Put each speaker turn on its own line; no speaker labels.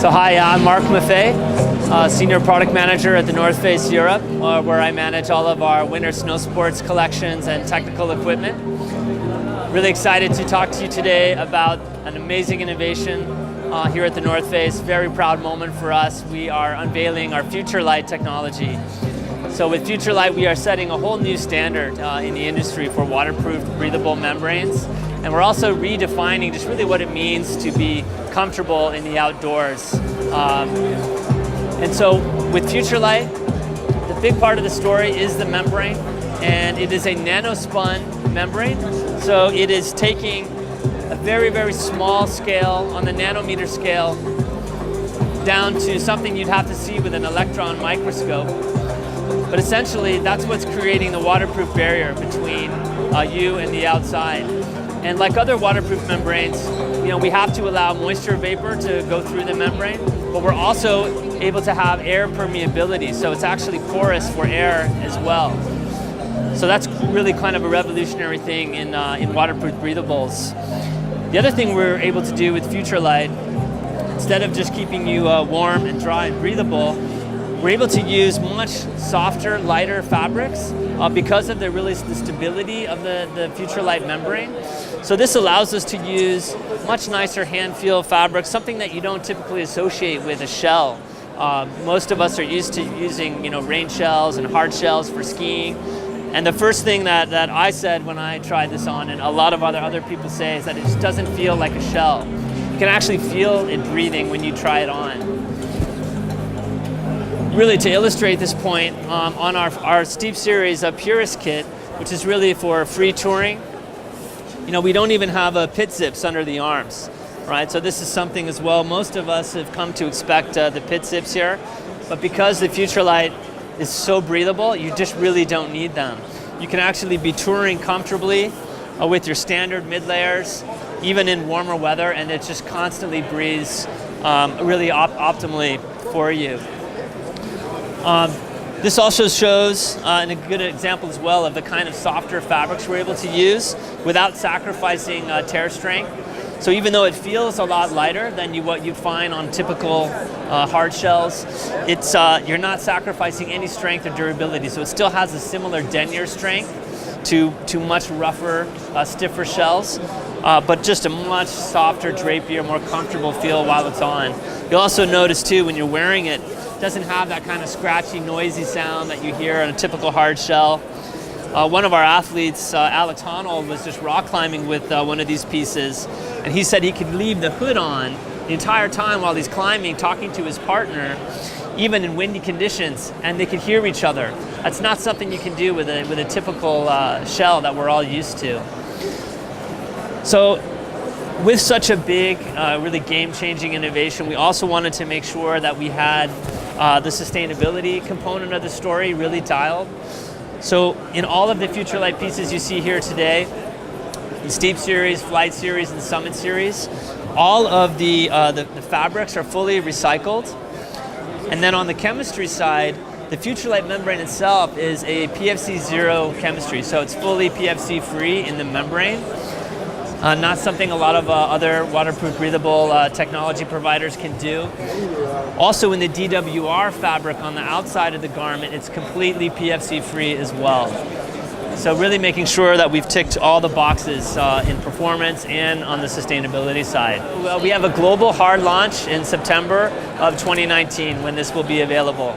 So hi, I'm Mark Maffei, Senior Product Manager at the North Face Europe, where I manage all of our winter snow sports collections and technical equipment. Really excited to talk to you today about an amazing innovation here at the North Face. Very proud moment for us. We are unveiling our Futurelight technology. So with Futurelight, we are setting a whole new standard in the industry for waterproof, breathable membranes. And we're also redefining just really what it means to be comfortable in the outdoors. And so with Futurelight, the big part of the story is the membrane, and it is a nanospun membrane. So it is taking a very, very small scale, on the nanometer scale, down to something you'd have to see with an electron microscope. But essentially, that's what's creating the waterproof barrier between you and the outside. And like other waterproof membranes, we have to allow moisture vapor to go through the membrane, but we're also able to have air permeability, so it's actually porous for air as well. So that's really kind of a revolutionary thing in waterproof breathables. The other thing we're able to do with Futurelight, instead of just keeping you warm and dry and breathable, we're able to use much softer, lighter fabrics because of the stability of the Futurelight membrane. So this allows us to use much nicer hand feel fabrics, something that you don't typically associate with a shell. Most of us are used to using rain shells and hard shells for skiing. And the first thing that I said when I tried this on, and a lot of other people say, is that it just doesn't feel like a shell. You can actually feel it breathing when you try it on. Really, to illustrate this point, on our Steep Series Purist kit, which is really for free touring, we don't even have pit zips under the arms, right? So this is something as well. Most of us have come to expect the pit zips here, but because the Futurelight is so breathable, you just really don't need them. You can actually be touring comfortably with your standard mid layers, even in warmer weather, and it just constantly breathes really optimally for you. This also shows and a good example as well of the kind of softer fabrics we're able to use without sacrificing tear strength. So even though it feels a lot lighter than what you'd find on typical hard shells, you're not sacrificing any strength or durability. So it still has a similar denier strength to much rougher, stiffer shells, but just a much softer, drapier, more comfortable feel while it's on. You'll also notice too, when you're wearing it, doesn't have that kind of scratchy, noisy sound that you hear on a typical hard shell. One of our athletes, Alex Honnold, was just rock climbing with one of these pieces, and he said he could leave the hood on the entire time while he's climbing, talking to his partner, even in windy conditions, and they could hear each other. That's not something you can do with a typical shell that we're all used to. So, with such a big, really game-changing innovation, we also wanted to make sure that we had the sustainability component of the story really dialed. So in all of the Futurelight pieces you see here today, the Steep Series, Flight Series, and Summit Series, all of the fabrics are fully recycled. And then on the chemistry side, the Futurelight membrane itself is a PFC-0 chemistry, so it's fully PFC-free in the membrane. Not something a lot of other waterproof breathable technology providers can do. Also in the DWR fabric on the outside of the garment, it's completely PFC free as well. So really making sure that we've ticked all the boxes in performance and on the sustainability side. Well, we have a global hard launch in September of 2019 when this will be available.